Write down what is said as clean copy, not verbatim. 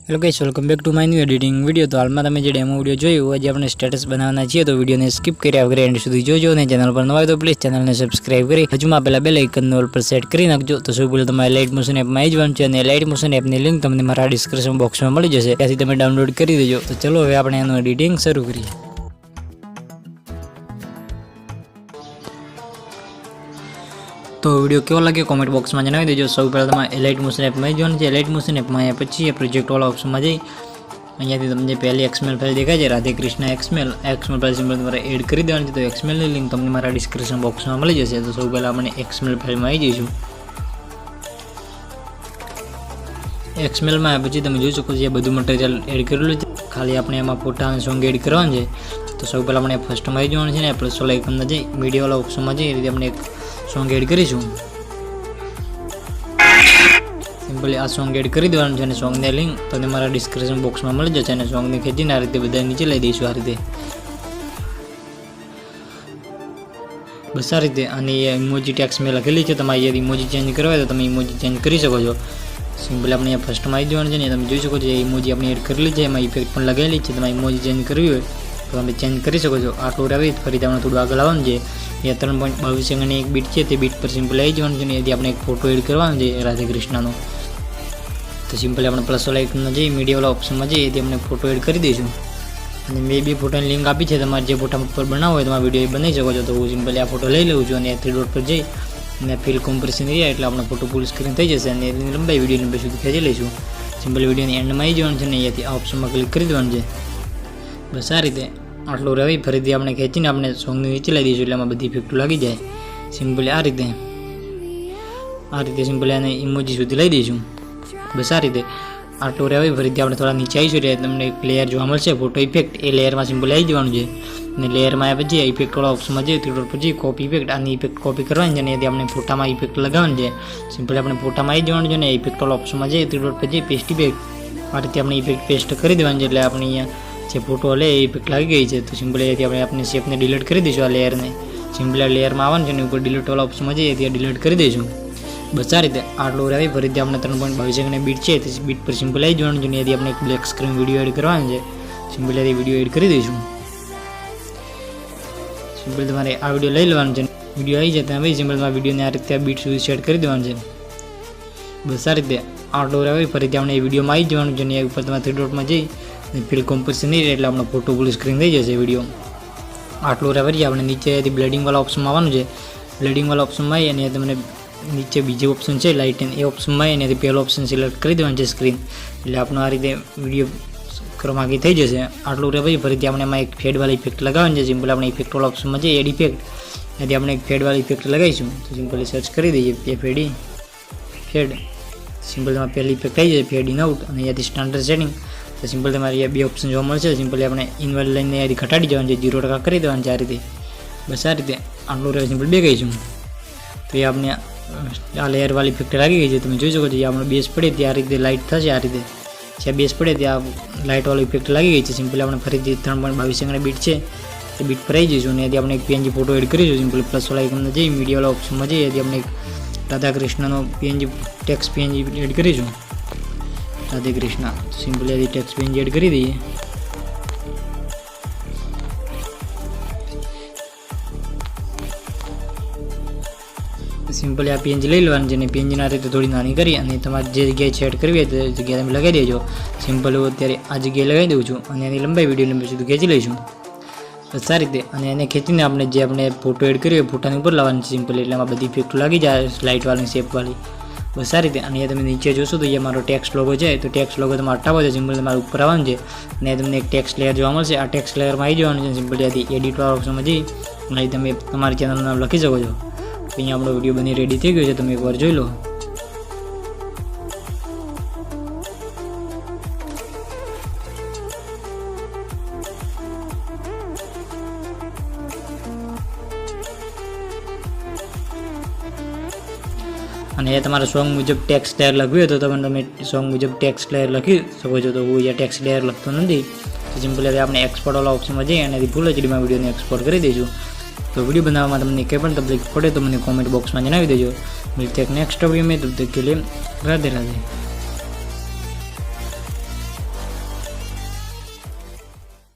Hello guys, welcome back to my new editing video. तो हाल में તમે જે ડેમો વિડિયો જોયો આજે આપણે સ્ટેટસ બનાવવાના છીએ, તો વિડિયોને સ્કીપ કર્યા વગર એન્ડ સુધી જોજો અને ચેનલ પર નવા હોય તો પ્લીઝ ચેનલને સબસ્ક્રાઇબ કરી હજુમાં આપેલા બેલ આઇકનને ઓલ પર સેટ કરી નાખજો। તો સૌ પહેલા તમારે લાઇટ મોશન એપમાં આવી જવાનું છે અને લાઇટ મોશન એપની લિંક તમને મારા ડિસ્ક્રિપ્શન બોક્સમાં મળી જશે, ત્યાંથી તમે ડાઉનલોડ કરી દેજો। તો ચલો હવે આપણે એનું એડિટિંગ શરૂ કરીએ। तो वीडियो केवो लगे कॉमेंट बॉक्स में जणावी देजो। सौ पहला तमारे एलाइट मोशन एप में जवानुं छे। एलाइट मोशन एप में पछी प्रोजेक्ट वाला ऑप्शन में जई अहींयाथी तमने पहली एक्सएमएल फाइल देखाय छे, Radhe Krishna XML file simple तमारे एड करी देवानी छे। तो एक्सएमएल ની लिंक तमने मारा डिस्क्रिप्शन बॉक्स में मळी जशे। तो सौ पहला आपणे एक्सएमएल फाइल में आई जईशुं। एक्सएमएल में पछी तमे जोई शको छो बधुं मटीरियल एड करेलुं छे, खाली आपणे एमां फोटा अने सॉन्ग एड करवाना छे। तो सौ पहला आपणे फर्स्ट में आई जवानुं छे ने प्लस वाला आइकन में जई मीडिया वाला ऑप्शन में जई रीते आपणे सॉन्ग एड करीशुं। सिंपली आ सॉन्ग एड करी देवानुं छे अने सॉन्ग ने लिंक तमने मारा डिस्क्रिप्शन बॉक्स में मळी जशे अने सॉन्ग ने खेंचीने आ रीते बधा नीचे लई दईशुं। आ रीते बस आ रीते आनी इमोजी टेक्स्ट में लखेली छे, तमारे अहींयाथी इमोजी चेन्ज करवा होय तो तमे इमोजी चेन्ज करी शको छो। सिंपली आपणे अहींया फर्स्ट में आई जवानुं छे ने तमे जोई शको छो इमोजी आपणे एड करेली छे, एमां इफेक्ट पण लगावेली छे। तमे इमोजी चेन्ज करवी होय तो તમે ચેન્જ કરી શકો છો। આટલું રાવી ફરી તમને થોડું આગળ આવવાનું છે। એ 3.22 સેકન્ડની એક બીટ છે, તે બીટ પર સિમ્પલ આવી જવાનું છે ને એથી આપણે એક ફોટો એડ કરવાનો છે રાધે કૃષ્ણનો। તો સિમ્પલી આપણે પ્લસ વાળા આઇકનમાં જઈ મીડિયા વાળા ઓપ્શનમાં જઈ એથી આપણે ફોટો એડ કરી દઈશું। અને મેં બે ફોટાની લિંક આપી છે, તમારે જે ફોટા પર બનાવવો હોય તમારે વિડીયો બનાવી શકો છો। તો હું સિમ્પલી આ ફોટો લઈ લઉં છું અને 3 ડોટ પર જઈ અને ફિલ કોમ્પ્રેશન એરિયા એટલે આપણો ફોટો ફૂલ સ્ક્રીન થઈ જશે અને એની લંબાઈ વિડીયો લંબાઈ સુધી ખેંચી લઈશું। સિમ્પલી વિડીયોની એન્ડમાં આવી જવાનું છે ને અહીંયાથી આ ઓપ્શનમાં ક્લિક કરી દેવાનું છે। बस आ रीते आटलू रही फरीथी आपणे खेंचीने आपणे सॉन्ग नीचे लाई दईशुं એટલે આમાં બધી ઇફેક્ટ લાગી જાય। सिंपली आ रीते सिंपली आने इमोजी सुधी लई दईशुं। बस आ रीते आटलू रही फरीथी आपणे थोड़ा नीचे आवीशुं એટલે તમને એક લેયર જોવા મળશે फोटो इफेक्ट। ए लेयर में सिंपल आई जवानुं छे અને लेयर में આવ્યા પછી इफेक्ट वाला ऑप्शन में जई थोड़ा પછી कॉपी इफेक्ट आनी इफेक्ट कॉपी करवानी છે અને એથી આપણે ફોટામાં ઇફેક્ટ લગાવવાની છે। सिंपली આપણે ફોટામાં આવી જવાનું છે ને इफेक्ट वाला ऑप्शन में जई 3 डॉट पर जई पेस्ट इफेक्ट आ रीते આપણે इफेक्ट पेस्ट કરી દેવાની છે એટલે આપણે અહીંયા જે फोटो हले इफेक्ट लगी गई है। तो सिंपल ये अपने शेप ने डिलीट कर दीशुं। आ लेयर ने सिंपल आ लेयर में आवानुं छे ऊपर डिलीट वाला ऑप्शन में जईए डिलीट कर दईशुं। बस आ रीते आटलू रही फरीथी आपणे 3.22 सेकंडनी बीट छे तो बीट पर सिंपल आई जवानुं छे। यदि आपणे एक ब्लेक स्क्रीन विडियो एड करवानो छे, सिंपल यदि विडियो एड करी दईशुं। सिंपल तमारे आ विडियो लई लेवानो छे, विडियो आई जाए त्यां सिंपल तमारे विडियो ने आ रीते बीट सुधी सेट करी देवानुं छे। बस आ रीते आटलू रही फरीथी आपणे विडियो में आई जवानुं छे ने ऊपर तमारे 3 डॉट में जई फिल कॉम्प्रेशन नहीं એટલે આપણો ફોટો ફૂલ સ્ક્રીન થઈ જશે વિડીયો। આટલું રાવરી આપણે નીચેથી બ્લેડિંગ વાળા ઓપ્શનમાં આવવાનું છે। બ્લેડિંગ વાળા ઓપ્શનમાં આવી અને તમને નીચે બીજો ઓપ્શન છે લાઇટ એન્ડ એ ઓપ્શનમાં આવી અને પહેલો ઓપ્શન સિલેક્ટ કરી દેવાનું છે સ્ક્રીન એટલે આપણો આ રીતે વિડીયો ક્રોમાકી થઈ જશે। આટલું રાવરી ફરીથી આપણે એમાં એક ફેડ વાળી ઇફેક્ટ લગાવવાની છે। સિમ્પલ આપણે ઇફેક્ટ વાળા ઓપ્શનમાં જઈએ એડ ઇફેક્ટ એથી આપણે એક ફેડ વાળી ઇફેક્ટ લગાવીશું। તો સિમ્પલી સર્ચ કરી દઈએ એફએડી ફેડ। સિમ્પલ તમારે પહેલી ઇફેક્ટ આવી જાય ફેડ ઇન આઉટ અને અહીંયાથી સ્ટાન્ડર્ડ સેટિંગ। तो सिंपल तमारी बे ऑप्शन जो मळशे। सिंपली आपणे इनवर्ट लाइन ने घटाड़ी जवानुं छे, 0% करी देवानुं छे आ रीते। बस आ रीते आटलू रहे सिंपल बे गईशुं। तो ये आपने आ लेयर वाली इफेक्ट लागी गई है, तमे जोई शको छो। आपणे बेस पड़े त्यां आ रीते लाइट थशे। आ रीते ज्यां बेस पड़े त्यां लाइट वाली इफेक्ट लागी गई है। सिंपली आपणे फरीथी 3.22 सेकंड बीट छे तो बीट पर आई जईशुं અને आपणे एक पीएनजी फोटो एड करीशुं। सिंपल प्लस वाला आइकन में जई मीडिया वाला ऑप्शन में जई आपणे राधा कृष्णनो पीएनजी टेक्स्ट पीएनजी एड करीशुं। राधे कृष्णा सिंपली यदि टेक्स्ट पेज एड करी दीजिए। सिंपली आ पीएनजी लई लेवानी छे ने पीएनजी ना रीते थोड़ी नानी करी अने तमारे जे जग्याए सेट करवी होय तो जग्याए तमे लगावी देजो। सिंपल हूँ अत्यारे आ जग्याए लगावी दऊं छुं अने एनी लंबाई विडियो लंबाई सुधी खेंची लईशुं। बस आ रीते अने एने खेंचीने आपणे जे आपणे फोटो एड कर्यो फोटानी उपर लावવાની છે। सिंपल એટલે આમાં બધી ઇફેક્ટ લાગી જાય લાઇટ વાળી શેપ વાળી। बस आ रीते अने तमे नीचे जोशो तो ये मारो टेक्स्ट लोगो है। तो टेक्स्ट लोगो तमारे हटावो छे सिंपल तमारे ऊपर आववानुं छे अने तमने एक टेक्स्ट लेयर जोवा मळशे। आ टेक्स्ट लेयर में आई जवानुं छे। सिंपल यादी एडिट वाळा ऑप्शन में जई अहीं तमे तमारी चेनलनुं नाम लखी शको छो। तो अहीं आपणो विडियो बनी रेडी थई गयो छे, तमे एकवार जोई लो। અને એ તમારા સોંગ મુજબ ટેક્સ્ટ લેયર લખવી હોય તો તમે સોંગ મુજબ ટેક્સ્ટ લેયર લખી શકો છો। તો હું અહીંયા ટેક્સ્ટ લેયર લખતો નથી। તો સિમ્પલી હવે આપણે એક્સપોર્ટ વાળા ઓપ્શનમાં જઈએ અને ફૂલ એચડીમાં વિડીયોને એક્સપોર્ટ કરી દઈશું। તો વિડીયો બનાવવામાં તમને કંઈ પણ તકલીફ પડે તો મને કોમેન્ટ બોક્સમાં જણાવી દેજો। મળીએ એક નેક્સ્ટ વિડીયો में, तब तक के लिए राधे राधे।